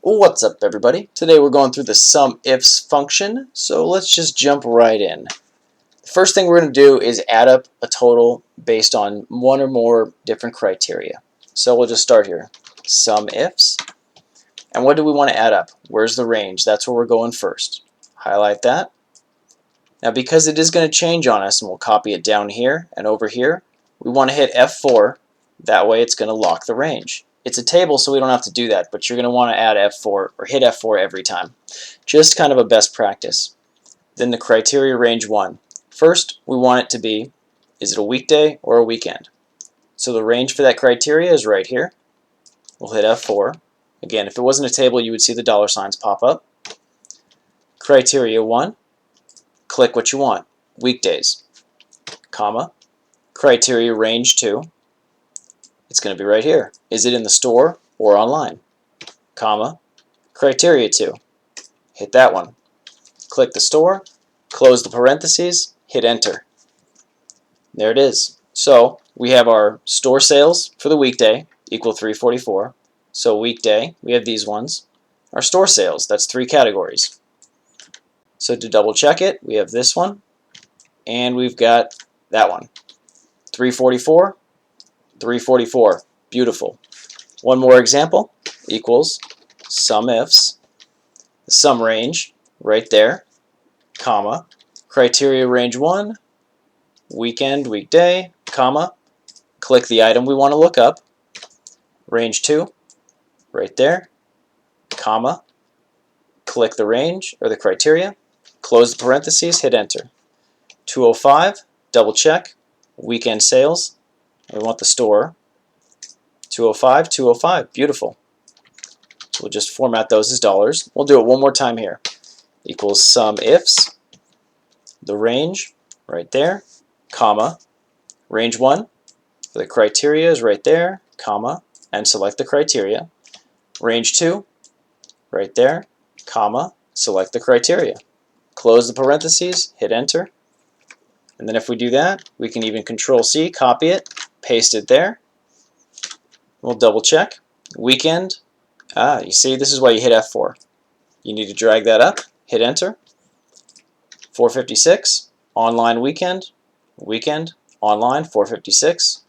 What's up, everybody? Today we're going through the Sumifs function, so let's just jump right in. The first thing we're going to do is add up a total based on one or more different criteria. So we'll just start here. Sumifs. And what do we want to add up? Where's the range? That's where we're going first. Highlight that. Now because it is going to change on us, and we'll copy it down here and over here, we want to hit F4. That way it's going to lock the range. It's a table, so we don't have to do that, but you're going to want to add F4 or hit F4 every time. Just kind of a best practice. Then the criteria range 1. First, we want it to be, is it a weekday or a weekend? So the range for that criteria is right here. We'll hit F4. Again, if it wasn't a table, you would see the dollar signs pop up. Criteria 1, click what you want. Weekdays, comma. Criteria range 2. It's going to be right here. Is it in the store or online? Comma. Criteria 2. Hit that one. Click the store, close the parentheses, hit enter. There it is. So we have our store sales for the weekday equal 344. So weekday, we have these ones. Our store sales, that's 3 categories. So to double check it, we have this one, and we've got that one. 344. 344. Beautiful. One more example equals Sumifs, the sum range right there, comma, criteria range 1, weekend, weekday, comma, click the item we want to look up, range 2, right there, comma, click the range or the criteria, close the parentheses, hit enter. 205, double check, weekend sales. We want the store. 205, 205. Beautiful. We'll just format those as dollars. We'll do it one more time here. Equals Sumifs, the range right there, comma, range 1 for the criteria is right there, comma, and select the criteria. Range 2 right there, comma, select the criteria. Close the parentheses, hit enter. And then if we do that, we can even Control-C, copy it, paste it there. We'll double check. Weekend. You see, this is why you hit F4. You need to drag that up, hit enter. 456. Online weekend. Weekend. Online. 456.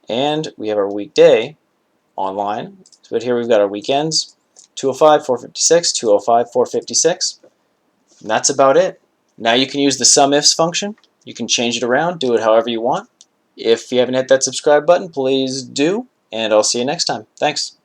And we have our weekday. Online. But here we've got our weekends. 205, 456, 205, 456. And that's about it. Now you can use the Sumifs function. You can change it around, do it however you want. If you haven't hit that subscribe button, please do, and I'll see you next time. Thanks.